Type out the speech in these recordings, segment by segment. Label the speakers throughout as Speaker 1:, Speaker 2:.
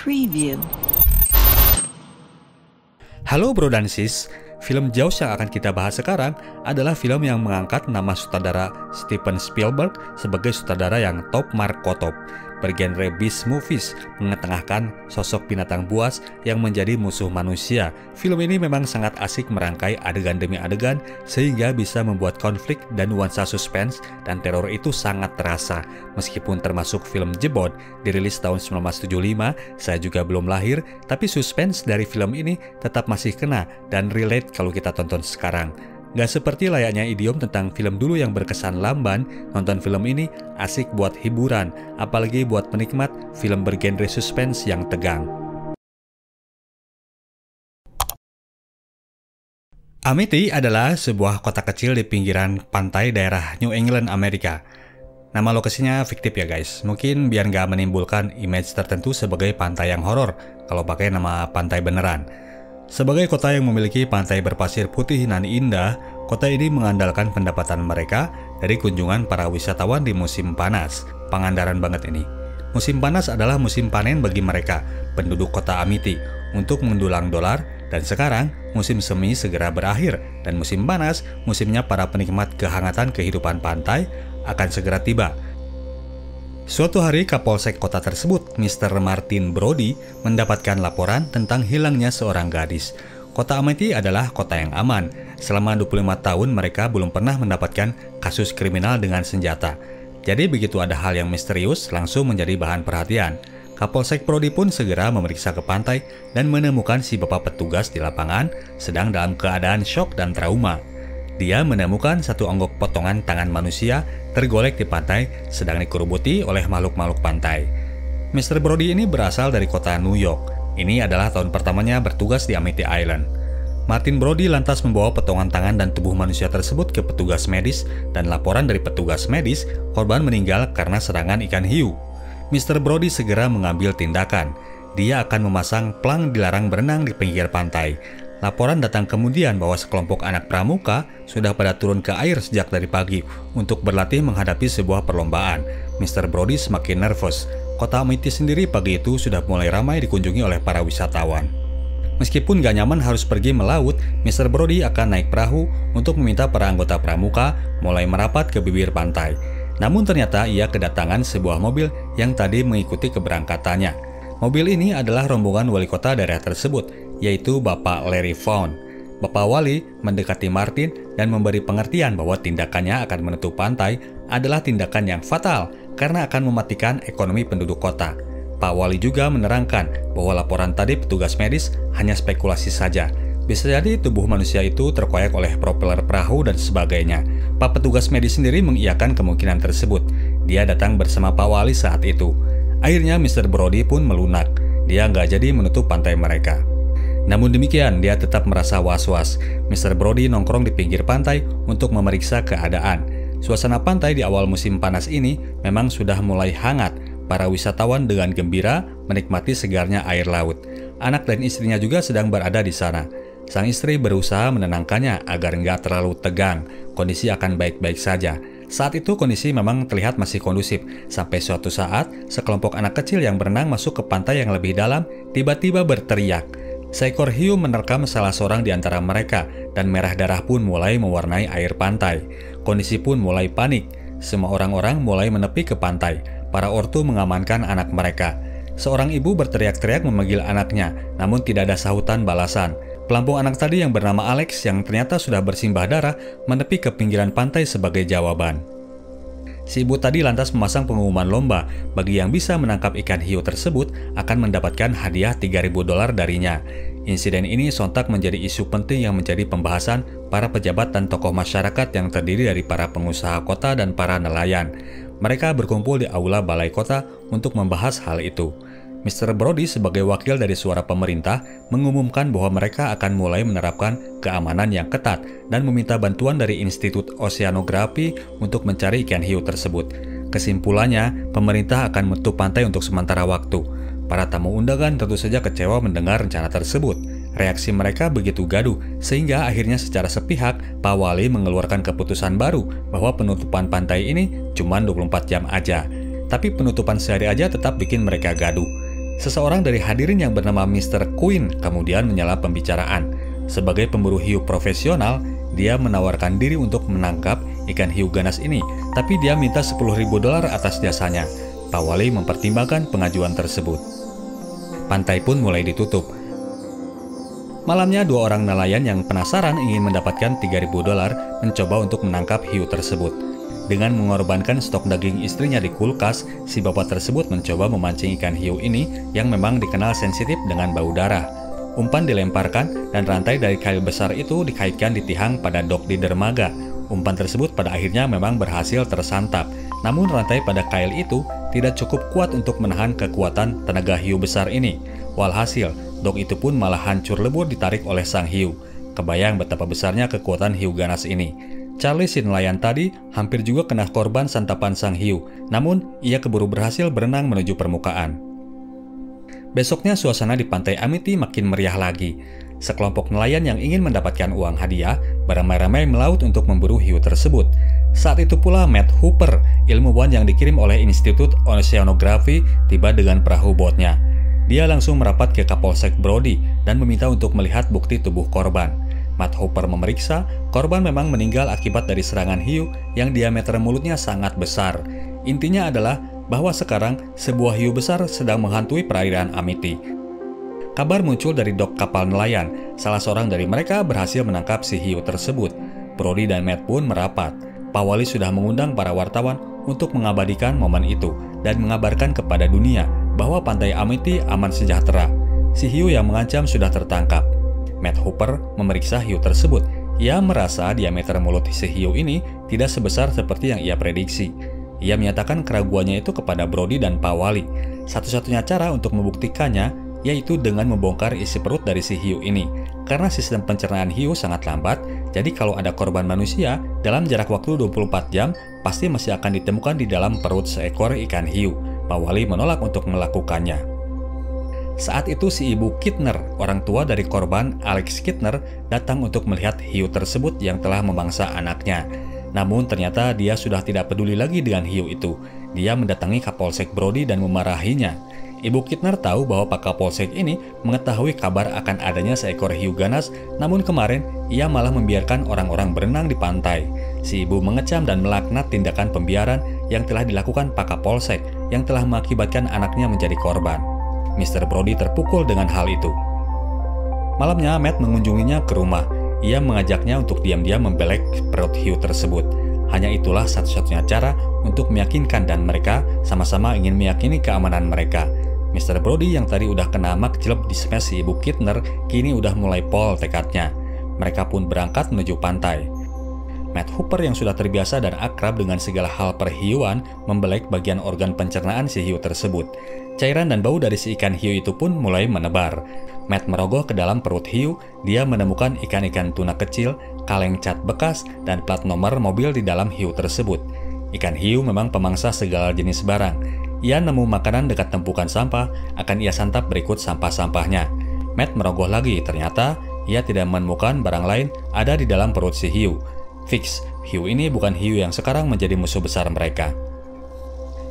Speaker 1: Preview.
Speaker 2: Halo bro dan sis, film Jaws yang akan kita bahas sekarang adalah film yang mengangkat nama sutradara Steven Spielberg sebagai sutradara yang top markotop. Bergenre beast movies, mengetengahkan sosok binatang buas yang menjadi musuh manusia. Film ini memang sangat asik merangkai adegan demi adegan sehingga bisa membuat konflik dan nuansa suspense dan teror itu sangat terasa. Meskipun termasuk film jebot, dirilis tahun 1975, saya juga belum lahir, tapi suspense dari film ini tetap masih kena dan relate kalau kita tonton sekarang. Gak seperti layaknya idiom tentang film dulu yang berkesan lamban, nonton film ini asik buat hiburan, apalagi buat penikmat film bergenre suspense yang tegang. Amity adalah sebuah kota kecil di pinggiran pantai daerah New England, Amerika. Nama lokasinya fiktif ya guys, mungkin biar gak menimbulkan image tertentu sebagai pantai yang horor kalau pakai nama pantai beneran. Sebagai kota yang memiliki pantai berpasir putih nan indah, kota ini mengandalkan pendapatan mereka dari kunjungan para wisatawan di musim panas. Pangandaran banget ini. Musim panas adalah musim panen bagi mereka, penduduk kota Amity, untuk mendulang dolar, dan sekarang musim semi segera berakhir, dan musim panas, musimnya para penikmat kehangatan kehidupan pantai, akan segera tiba. Suatu hari Kapolsek kota tersebut, Mr. Martin Brody, mendapatkan laporan tentang hilangnya seorang gadis. Kota Amity adalah kota yang aman. Selama 25 tahun mereka belum pernah mendapatkan kasus kriminal dengan senjata. Jadi begitu ada hal yang misterius langsung menjadi bahan perhatian. Kapolsek Brody pun segera memeriksa ke pantai dan menemukan si bapak petugas di lapangan sedang dalam keadaan syok dan trauma. Dia menemukan satu onggok potongan tangan manusia tergolek di pantai sedang dikerubuti oleh makhluk-makhluk pantai. Mr. Brody ini berasal dari kota New York. Ini adalah tahun pertamanya bertugas di Amity Island. Martin Brody lantas membawa potongan tangan dan tubuh manusia tersebut ke petugas medis dan laporan dari petugas medis, korban meninggal karena serangan ikan hiu. Mr. Brody segera mengambil tindakan. Dia akan memasang plang dilarang berenang di pinggir pantai. Laporan datang kemudian bahwa sekelompok anak pramuka sudah pada turun ke air sejak dari pagi untuk berlatih menghadapi sebuah perlombaan. Mr. Brody semakin nervous. Kota Amity sendiri pagi itu sudah mulai ramai dikunjungi oleh para wisatawan. Meskipun gak nyaman harus pergi melaut, Mr. Brody akan naik perahu untuk meminta para anggota pramuka mulai merapat ke bibir pantai. Namun ternyata ia kedatangan sebuah mobil yang tadi mengikuti keberangkatannya. Mobil ini adalah rombongan wali kota daerah tersebut, yaitu Bapak Larry Vaughn. Bapak Wali mendekati Martin dan memberi pengertian bahwa tindakannya akan menutup pantai adalah tindakan yang fatal karena akan mematikan ekonomi penduduk kota. Pak Wali juga menerangkan bahwa laporan tadi petugas medis hanya spekulasi saja. Bisa jadi tubuh manusia itu terkoyak oleh propeller perahu dan sebagainya. Pak petugas medis sendiri mengiyakan kemungkinan tersebut. Dia datang bersama Pak Wali saat itu. Akhirnya Mr. Brody pun melunak. Dia nggak jadi menutup pantai mereka. Namun demikian, dia tetap merasa was-was. Mr. Brody nongkrong di pinggir pantai untuk memeriksa keadaan. Suasana pantai di awal musim panas ini memang sudah mulai hangat. Para wisatawan dengan gembira menikmati segarnya air laut. Anak dan istrinya juga sedang berada di sana. Sang istri berusaha menenangkannya agar nggak terlalu tegang. Kondisi akan baik-baik saja. Saat itu kondisi memang terlihat masih kondusif, sampai suatu saat sekelompok anak kecil yang berenang masuk ke pantai yang lebih dalam tiba-tiba berteriak. Seekor hiu menerkam salah seorang di antara mereka dan merah darah pun mulai mewarnai air pantai. Kondisi pun mulai panik. Semua orang-orang mulai menepi ke pantai. Para ortu mengamankan anak mereka. Seorang ibu berteriak-teriak memanggil anaknya, namun tidak ada sahutan balasan. Pelampung anak tadi yang bernama Alex yang ternyata sudah bersimbah darah menepi ke pinggiran pantai sebagai jawaban. Si ibu tadi lantas memasang pengumuman lomba bagi yang bisa menangkap ikan hiu tersebut akan mendapatkan hadiah $3.000 darinya. Insiden ini sontak menjadi isu penting yang menjadi pembahasan para pejabat dan tokoh masyarakat yang terdiri dari para pengusaha kota dan para nelayan. Mereka berkumpul di aula balai kota untuk membahas hal itu. Mr. Brody sebagai wakil dari suara pemerintah mengumumkan bahwa mereka akan mulai menerapkan keamanan yang ketat dan meminta bantuan dari Institut Oceanografi untuk mencari ikan hiu tersebut. Kesimpulannya, pemerintah akan menutup pantai untuk sementara waktu. Para tamu undangan tentu saja kecewa mendengar rencana tersebut. Reaksi mereka begitu gaduh, sehingga akhirnya secara sepihak, Pak Wali mengeluarkan keputusan baru bahwa penutupan pantai ini cuma 24 jam aja. Tapi penutupan sehari aja tetap bikin mereka gaduh. Seseorang dari hadirin yang bernama Mr. Quinn kemudian menyela pembicaraan. Sebagai pemburu hiu profesional, dia menawarkan diri untuk menangkap ikan hiu ganas ini, tapi dia minta $10.000 atas jasanya. Pak Wali mempertimbangkan pengajuan tersebut. Pantai pun mulai ditutup. Malamnya, 2 orang nelayan yang penasaran ingin mendapatkan $3.000 mencoba untuk menangkap hiu tersebut. Dengan mengorbankan stok daging istrinya di kulkas, si bapak tersebut mencoba memancing ikan hiu ini yang memang dikenal sensitif dengan bau darah. Umpan dilemparkan dan rantai dari kail besar itu dikaitkan di tiang pada dok di dermaga. Umpan tersebut pada akhirnya memang berhasil tersantap. Namun rantai pada kail itu tidak cukup kuat untuk menahan kekuatan tenaga hiu besar ini. Walhasil, dok itu pun malah hancur lebur ditarik oleh sang hiu. Kebayang betapa besarnya kekuatan hiu ganas ini. Charlie si nelayan tadi hampir juga kena korban santapan sang hiu, namun ia keburu berhasil berenang menuju permukaan. Besoknya suasana di pantai Amity makin meriah lagi. Sekelompok nelayan yang ingin mendapatkan uang hadiah beramai-ramai melaut untuk memburu hiu tersebut. Saat itu pula Matt Hooper, ilmuwan yang dikirim oleh Institut Oceanography, tiba dengan perahu botnya. Dia langsung merapat ke Kapolsek Brody dan meminta untuk melihat bukti tubuh korban. Matt Hooper memeriksa, korban memang meninggal akibat dari serangan hiu yang diameter mulutnya sangat besar. Intinya adalah bahwa sekarang sebuah hiu besar sedang menghantui perairan Amity. Kabar muncul dari dok kapal nelayan. Salah seorang dari mereka berhasil menangkap si hiu tersebut. Brody dan Matt pun merapat. Pak Wali sudah mengundang para wartawan untuk mengabadikan momen itu dan mengabarkan kepada dunia bahwa pantai Amity aman sejahtera. Si hiu yang mengancam sudah tertangkap. Matt Hooper memeriksa hiu tersebut. Ia merasa diameter mulut si hiu ini tidak sebesar seperti yang ia prediksi. Ia menyatakan keraguannya itu kepada Brody dan Pak Wali. Satu-satunya cara untuk membuktikannya yaitu dengan membongkar isi perut dari si hiu ini. Karena sistem pencernaan hiu sangat lambat, jadi kalau ada korban manusia, dalam jarak waktu 24 jam, pasti masih akan ditemukan di dalam perut seekor ikan hiu. Pak Wali menolak untuk melakukannya. Saat itu si ibu Kittner, orang tua dari korban Alex Kittner, datang untuk melihat hiu tersebut yang telah memangsa anaknya. Namun ternyata dia sudah tidak peduli lagi dengan hiu itu. Dia mendatangi Kapolsek Brody dan memarahinya. Ibu Kittner tahu bahwa Pak Kapolsek ini mengetahui kabar akan adanya seekor hiu ganas, namun kemarin ia malah membiarkan orang-orang berenang di pantai. Si ibu mengecam dan melaknat tindakan pembiaran yang telah dilakukan Pak Kapolsek yang telah mengakibatkan anaknya menjadi korban. Mr. Brody terpukul dengan hal itu. Malamnya, Matt mengunjunginya ke rumah. Ia mengajaknya untuk diam-diam membelek perut hiu tersebut. Hanya itulah satu-satunya cara untuk meyakinkan dan mereka sama-sama ingin meyakini keamanan mereka. Mr. Brody yang tadi udah kena makjleb di smash si ibu Kittner, kini udah mulai pol tekadnya. Mereka pun berangkat menuju pantai. Matt Hooper yang sudah terbiasa dan akrab dengan segala hal perhiuan membelek bagian organ pencernaan si hiu tersebut. Cairan dan bau dari si ikan hiu itu pun mulai menebar. Matt merogoh ke dalam perut hiu, dia menemukan ikan-ikan tuna kecil, kaleng cat bekas, dan plat nomor mobil di dalam hiu tersebut. Ikan hiu memang pemangsa segala jenis barang. Ia nemu makanan dekat tumpukan sampah, akan ia santap berikut sampah-sampahnya. Matt merogoh lagi, ternyata ia tidak menemukan barang lain ada di dalam perut si hiu. Fix, hiu ini bukan hiu yang sekarang menjadi musuh besar mereka.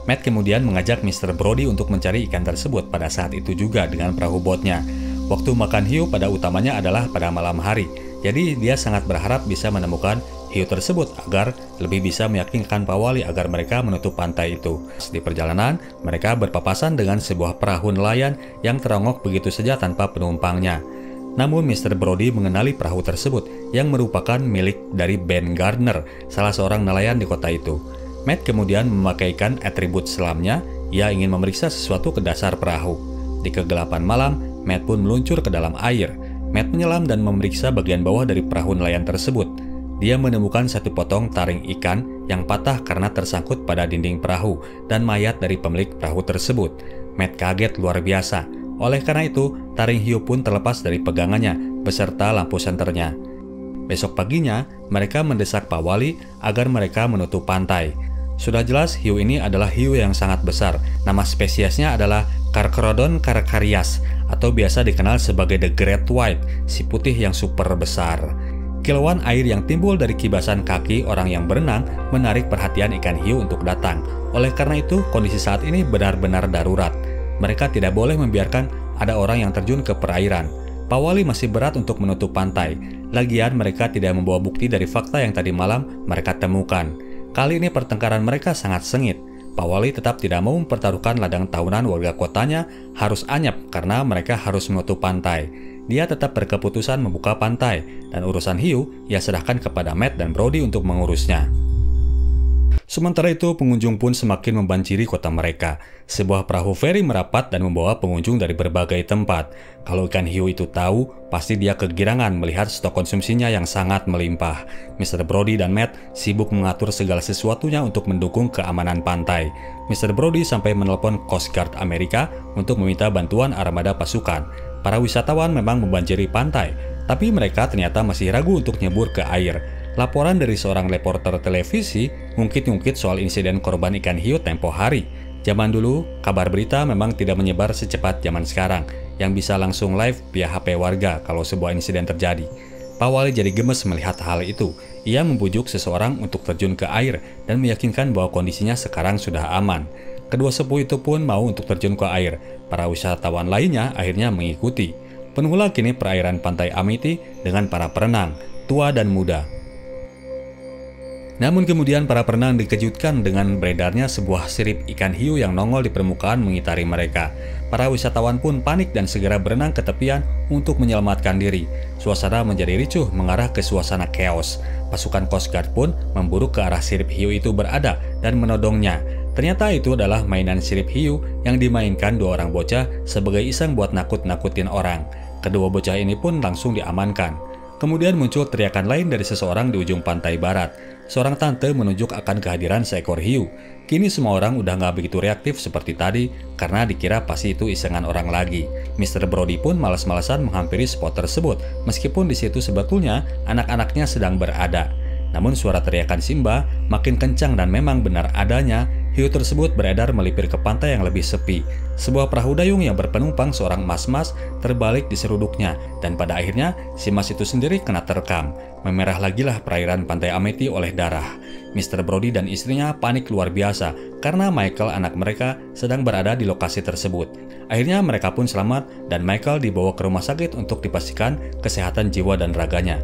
Speaker 2: Matt kemudian mengajak Mr. Brody untuk mencari ikan tersebut pada saat itu juga dengan perahu botnya. Waktu makan hiu pada utamanya adalah pada malam hari, jadi dia sangat berharap bisa menemukan hiu tersebut agar lebih bisa meyakinkan Pak Wali agar mereka menutup pantai itu. Di perjalanan, mereka berpapasan dengan sebuah perahu nelayan yang terongok begitu saja tanpa penumpangnya. Namun Mr. Brody mengenali perahu tersebut yang merupakan milik dari Ben Gardner, salah seorang nelayan di kota itu. Matt kemudian memakaikan atribut selamnya, ia ingin memeriksa sesuatu ke dasar perahu. Di kegelapan malam, Matt pun meluncur ke dalam air. Matt menyelam dan memeriksa bagian bawah dari perahu nelayan tersebut. Dia menemukan satu potong taring ikan yang patah karena tersangkut pada dinding perahu dan mayat dari pemilik perahu tersebut. Matt kaget luar biasa. Oleh karena itu, taring hiu pun terlepas dari pegangannya beserta lampu senternya. Besok paginya, mereka mendesak Pak Wali agar mereka menutup pantai. Sudah jelas hiu ini adalah hiu yang sangat besar. Nama spesiesnya adalah Carcharodon carcharias atau biasa dikenal sebagai The Great White, si putih yang super besar. Kilauan air yang timbul dari kibasan kaki orang yang berenang menarik perhatian ikan hiu untuk datang. Oleh karena itu, kondisi saat ini benar-benar darurat. Mereka tidak boleh membiarkan ada orang yang terjun ke perairan. Pak Wali masih berat untuk menutup pantai. Lagian mereka tidak membawa bukti dari fakta yang tadi malam mereka temukan. Kali ini pertengkaran mereka sangat sengit. Pak Wali tetap tidak mau mempertaruhkan ladang tahunan warga kotanya harus anyap karena mereka harus menutup pantai. Dia tetap berkeputusan membuka pantai, dan urusan hiu ia serahkan kepada Matt dan Brody untuk mengurusnya. Sementara itu, pengunjung pun semakin membanjiri kota mereka. Sebuah perahu feri merapat dan membawa pengunjung dari berbagai tempat. Kalau ikan hiu itu tahu, pasti dia kegirangan melihat stok konsumsinya yang sangat melimpah. Mr. Brody dan Matt sibuk mengatur segala sesuatunya untuk mendukung keamanan pantai. Mr. Brody sampai menelpon Coast Guard Amerika untuk meminta bantuan armada pasukan. Para wisatawan memang membanjiri pantai, tapi mereka ternyata masih ragu untuk nyebur ke air. Laporan dari seorang reporter televisi ngungkit-ngungkit soal insiden korban ikan hiu tempo hari. Zaman dulu, kabar berita memang tidak menyebar secepat zaman sekarang, yang bisa langsung live via HP warga kalau sebuah insiden terjadi. Pak Wali jadi gemes melihat hal itu. Ia membujuk seseorang untuk terjun ke air dan meyakinkan bahwa kondisinya sekarang sudah aman. Kedua sepuh itu pun mau untuk terjun ke air. Para wisatawan lainnya akhirnya mengikuti. Penuhlah kini perairan pantai Amity dengan para perenang, tua dan muda. Namun kemudian para perenang dikejutkan dengan beredarnya sebuah sirip ikan hiu yang nongol di permukaan mengitari mereka. Para wisatawan pun panik dan segera berenang ke tepian untuk menyelamatkan diri. Suasana menjadi ricuh mengarah ke suasana chaos. Pasukan Coast Guard pun memburu ke arah sirip hiu itu berada dan menodongnya. Ternyata itu adalah mainan sirip hiu yang dimainkan dua orang bocah sebagai iseng buat nakut-nakutin orang. Kedua bocah ini pun langsung diamankan. Kemudian muncul teriakan lain dari seseorang di ujung pantai barat. Seorang tante menunjuk akan kehadiran seekor hiu. Kini semua orang udah nggak begitu reaktif seperti tadi karena dikira pasti itu isengan orang lagi. Mr. Brody pun malas-malasan menghampiri spot tersebut meskipun di situ sebetulnya anak-anaknya sedang berada. Namun suara teriakan Simba makin kencang dan memang benar adanya. Hiu tersebut beredar melipir ke pantai yang lebih sepi. Sebuah perahu dayung yang berpenumpang seorang mas-mas terbalik di seruduknya, dan pada akhirnya si mas itu sendiri kena terkam. Memerah lagilah perairan pantai Amity oleh darah. Mr. Brody dan istrinya panik luar biasa karena Michael anak mereka sedang berada di lokasi tersebut. Akhirnya mereka pun selamat dan Michael dibawa ke rumah sakit untuk dipastikan kesehatan jiwa dan raganya.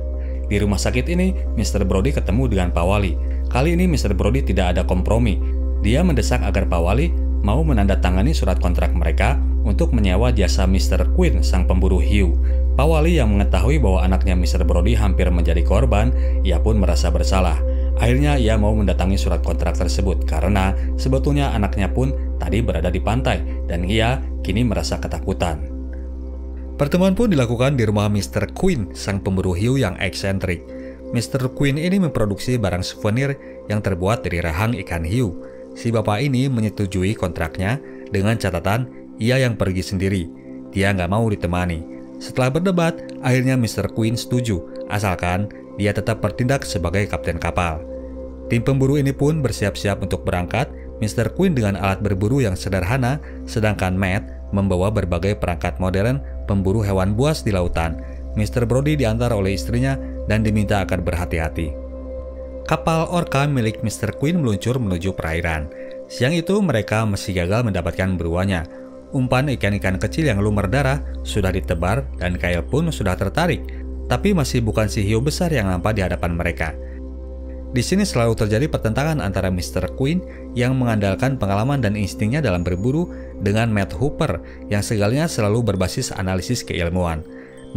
Speaker 2: Di rumah sakit ini, Mr. Brody ketemu dengan Pak Wali. Kali ini Mr. Brody tidak ada kompromi. Dia mendesak agar Pak Wali mau menandatangani surat kontrak mereka untuk menyewa jasa Mr. Quinn, sang pemburu hiu. Pak Wali yang mengetahui bahwa anaknya Mr. Brody hampir menjadi korban, ia pun merasa bersalah. Akhirnya ia mau mendatangi surat kontrak tersebut karena sebetulnya anaknya pun tadi berada di pantai dan ia kini merasa ketakutan. Pertemuan pun dilakukan di rumah Mr. Quinn, sang pemburu hiu yang eksentrik. Mr. Quinn ini memproduksi barang souvenir yang terbuat dari rahang ikan hiu. Si bapak ini menyetujui kontraknya dengan catatan ia yang pergi sendiri. Dia nggak mau ditemani. Setelah berdebat, akhirnya Mr. Quinn setuju, asalkan dia tetap bertindak sebagai kapten kapal. Tim pemburu ini pun bersiap-siap untuk berangkat. Mr. Quinn dengan alat berburu yang sederhana, sedangkan Matt membawa berbagai perangkat modern pemburu hewan buas di lautan. Mr. Brody diantar oleh istrinya dan diminta agar berhati-hati. Kapal orka milik Mr. Quinn meluncur menuju perairan. Siang itu mereka masih gagal mendapatkan buruannya. Umpan ikan-ikan kecil yang lumer darah sudah ditebar dan Kyle pun sudah tertarik. Tapi masih bukan si hiu besar yang nampak di hadapan mereka. Di sini selalu terjadi pertentangan antara Mr. Quinn yang mengandalkan pengalaman dan instingnya dalam berburu dengan Matt Hooper yang segalanya selalu berbasis analisis keilmuan.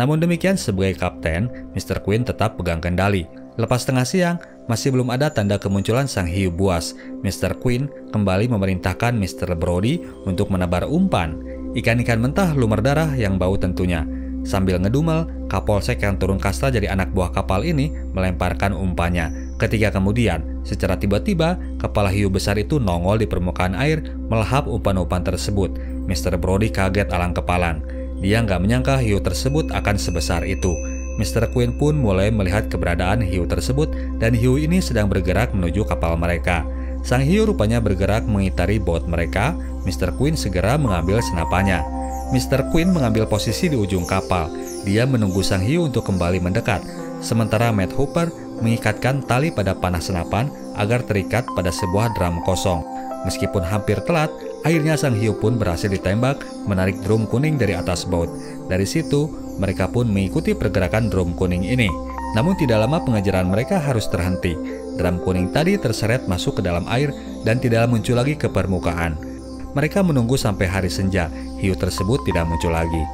Speaker 2: Namun demikian sebagai kapten, Mr. Quinn tetap pegang kendali. Lepas tengah siang, masih belum ada tanda kemunculan sang hiu buas. Mr. Quinn kembali memerintahkan Mr. Brody untuk menebar umpan. Ikan-ikan mentah lumer darah yang bau tentunya. Sambil ngedumel, Kapolsek yang turun kasta jadi anak buah kapal ini melemparkan umpannya. Ketika kemudian, secara tiba-tiba, kepala hiu besar itu nongol di permukaan air melahap umpan-umpan tersebut. Mr. Brody kaget alang kepalang. Dia nggak menyangka hiu tersebut akan sebesar itu. Mr. Quinn pun mulai melihat keberadaan hiu tersebut dan hiu ini sedang bergerak menuju kapal mereka. Sang hiu rupanya bergerak mengitari bot mereka. Mr. Quinn segera mengambil senapannya. Mr. Quinn mengambil posisi di ujung kapal. Dia menunggu sang hiu untuk kembali mendekat. Sementara Matt Hooper mengikatkan tali pada panah senapan agar terikat pada sebuah drum kosong. Meskipun hampir telat, akhirnya Sang Hiu pun berhasil ditembak menarik drum kuning dari atas boat. Dari situ, mereka pun mengikuti pergerakan drum kuning ini. Namun tidak lama pengejaran mereka harus terhenti. Drum kuning tadi terseret masuk ke dalam air dan tidak muncul lagi ke permukaan. Mereka menunggu sampai hari senja, hiu tersebut tidak muncul lagi.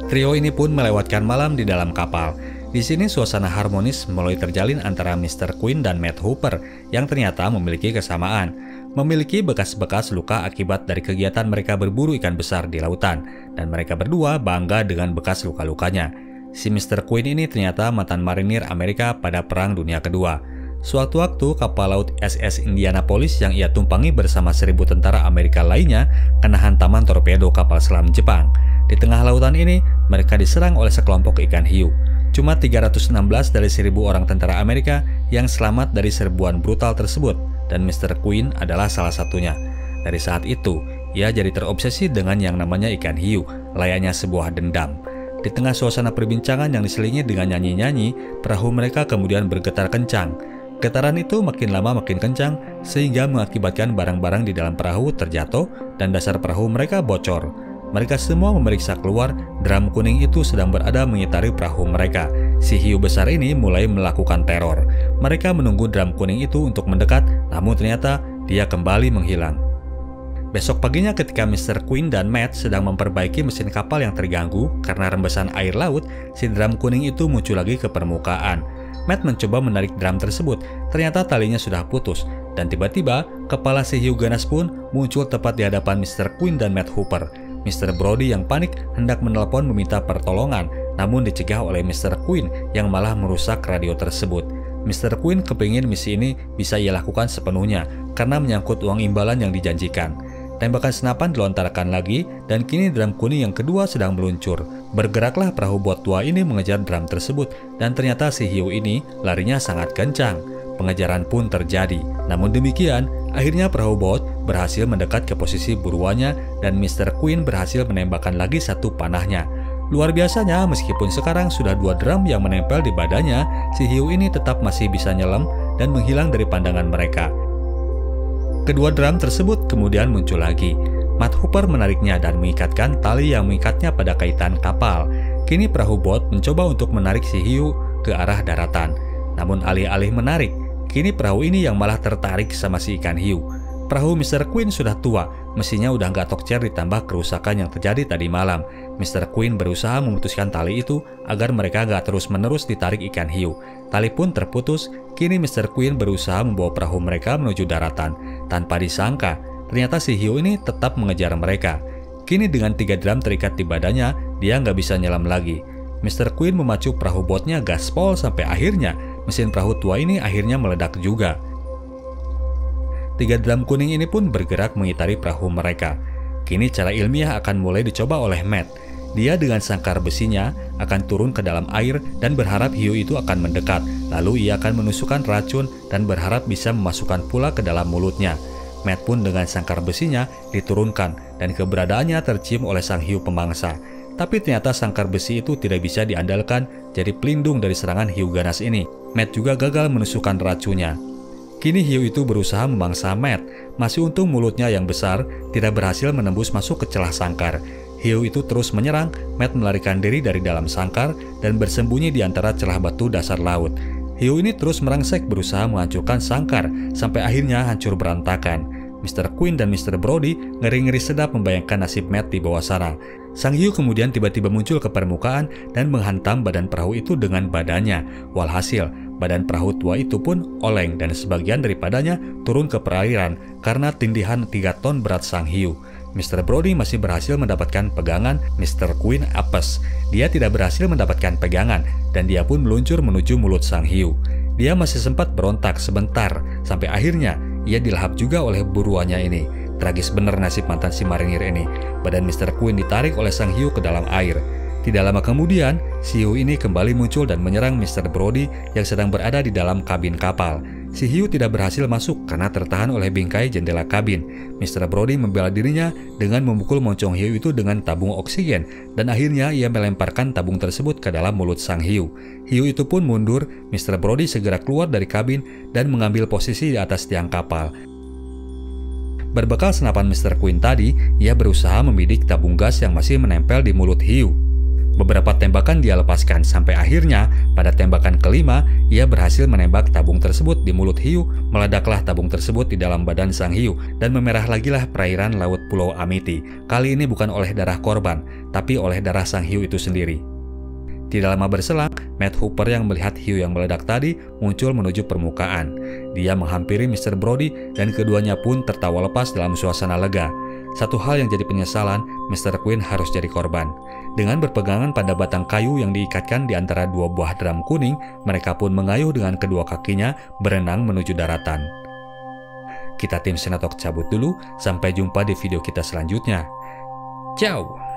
Speaker 2: Trio ini pun melewatkan malam di dalam kapal. Di sini suasana harmonis mulai terjalin antara Mr. Queen dan Matt Hooper yang ternyata memiliki kesamaan. Memiliki bekas-bekas luka akibat dari kegiatan mereka berburu ikan besar di lautan, dan mereka berdua bangga dengan bekas luka-lukanya. Si Mr. Queen ini ternyata mantan marinir Amerika pada Perang Dunia Kedua. Suatu waktu kapal laut SS Indianapolis yang ia tumpangi bersama 1.000 tentara Amerika lainnya kena hantaman torpedo kapal selam Jepang. Di tengah lautan ini, mereka diserang oleh sekelompok ikan hiu. Cuma 316 dari 1.000 orang tentara Amerika yang selamat dari serbuan brutal tersebut, dan Mr. Queen adalah salah satunya. Dari saat itu, ia jadi terobsesi dengan yang namanya ikan hiu, layaknya sebuah dendam. Di tengah suasana perbincangan yang diselingi dengan nyanyi-nyanyi, perahu mereka kemudian bergetar kencang. Getaran itu makin lama makin kencang, sehingga mengakibatkan barang-barang di dalam perahu terjatuh dan dasar perahu mereka bocor. Mereka semua memeriksa keluar, drum kuning itu sedang berada mengitari perahu mereka. Si hiu besar ini mulai melakukan teror. Mereka menunggu drum kuning itu untuk mendekat, namun ternyata dia kembali menghilang. Besok paginya ketika Mr. Queen dan Matt sedang memperbaiki mesin kapal yang terganggu karena rembesan air laut, si drum kuning itu muncul lagi ke permukaan. Matt mencoba menarik drum tersebut, ternyata talinya sudah putus, dan tiba-tiba kepala si hiu ganas pun muncul tepat di hadapan Mr. Queen dan Matt Hooper. Mr. Brody yang panik hendak menelpon meminta pertolongan, namun dicegah oleh Mr. Queen yang malah merusak radio tersebut. Mr. Queen kepingin misi ini bisa ia lakukan sepenuhnya karena menyangkut uang imbalan yang dijanjikan. Tembakan senapan dilontarkan lagi dan kini drum kuning yang kedua sedang meluncur. Bergeraklah perahu bot tua ini mengejar drum tersebut dan ternyata si hiu ini larinya sangat kencang. Pengejaran pun terjadi. Namun demikian, akhirnya perahu bot berhasil mendekat ke posisi buruannya dan Mr. Queen berhasil menembakkan lagi satu panahnya. Luar biasanya, meskipun sekarang sudah 2 drum yang menempel di badannya, si hiu ini tetap masih bisa nyelam dan menghilang dari pandangan mereka. Kedua drum tersebut kemudian muncul lagi. Matt Hooper menariknya dan mengikatkan tali yang mengikatnya pada kaitan kapal. Kini perahu bot mencoba untuk menarik si hiu ke arah daratan. Namun alih-alih menarik, kini perahu ini yang malah tertarik sama si ikan hiu. Perahu Mr. Queen sudah tua, mesinnya udah nggak tokcer ditambah kerusakan yang terjadi tadi malam. Mr. Queen berusaha memutuskan tali itu agar mereka nggak terus-menerus ditarik ikan hiu. Tali pun terputus, kini Mr. Queen berusaha membawa perahu mereka menuju daratan. Tanpa disangka, ternyata si hiu ini tetap mengejar mereka. Kini dengan 3 drum terikat di badannya, dia nggak bisa nyelam lagi. Mr. Queen memacu perahu botnya gaspol sampai akhirnya mesin perahu tua ini akhirnya meledak juga. 3 drum kuning ini pun bergerak mengitari perahu mereka. Kini cara ilmiah akan mulai dicoba oleh Matt. Dia dengan sangkar besinya akan turun ke dalam air dan berharap hiu itu akan mendekat. Lalu ia akan menusukkan racun dan berharap bisa memasukkan pula ke dalam mulutnya. Matt pun dengan sangkar besinya diturunkan dan keberadaannya tercium oleh sang hiu pemangsa. Tapi ternyata sangkar besi itu tidak bisa diandalkan jadi pelindung dari serangan hiu ganas ini. Matt juga gagal menusukkan racunnya. Kini hiu itu berusaha memangsa Matt. Masih untung mulutnya yang besar tidak berhasil menembus masuk ke celah sangkar. Hiu itu terus menyerang, Matt melarikan diri dari dalam sangkar dan bersembunyi di antara celah batu dasar laut. Hiu ini terus merangsek berusaha menghancurkan sangkar sampai akhirnya hancur berantakan. Mr. Queen dan Mr. Brody ngeri-ngeri sedap membayangkan nasib Matt di bawah sana. Sang hiu kemudian tiba-tiba muncul ke permukaan dan menghantam badan perahu itu dengan badannya. Walhasil, badan perahu tua itu pun oleng dan sebagian daripadanya turun ke perairan karena tindihan 3 ton berat sang hiu. Mr. Brody masih berhasil mendapatkan pegangan Mr. Queen apes. Dia tidak berhasil mendapatkan pegangan dan dia pun meluncur menuju mulut sang hiu. Dia masih sempat berontak sebentar sampai akhirnya ia dilahap juga oleh buruannya ini. Tragis benar nasib mantan si marinir ini. Badan Mr. Queen ditarik oleh sang hiu ke dalam air. Tidak lama kemudian, si hiu ini kembali muncul dan menyerang Mr. Brody yang sedang berada di dalam kabin kapal. Si hiu tidak berhasil masuk karena tertahan oleh bingkai jendela kabin. Mr. Brody membela dirinya dengan memukul moncong hiu itu dengan tabung oksigen dan akhirnya ia melemparkan tabung tersebut ke dalam mulut sang hiu. Hiu itu pun mundur, Mr. Brody segera keluar dari kabin dan mengambil posisi di atas tiang kapal. Berbekal senapan Mr. Quinn tadi, ia berusaha membidik tabung gas yang masih menempel di mulut hiu. Beberapa tembakan dia lepaskan sampai akhirnya pada tembakan kelima ia berhasil menembak tabung tersebut di mulut hiu. Meledaklah tabung tersebut di dalam badan sang hiu dan memerah lagilah perairan laut Pulau Amity. Kali ini bukan oleh darah korban, tapi oleh darah sang hiu itu sendiri. Tidak lama berselang, Matt Hooper yang melihat hiu yang meledak tadi muncul menuju permukaan. Dia menghampiri Mr. Brody dan keduanya pun tertawa lepas dalam suasana lega. Satu hal yang jadi penyesalan, Mr. Quinn harus jadi korban. Dengan berpegangan pada batang kayu yang diikatkan di antara dua buah drum kuning, mereka pun mengayuh dengan kedua kakinya berenang menuju daratan. Kita tim Senatok cabut dulu, sampai jumpa di video kita selanjutnya. Ciao!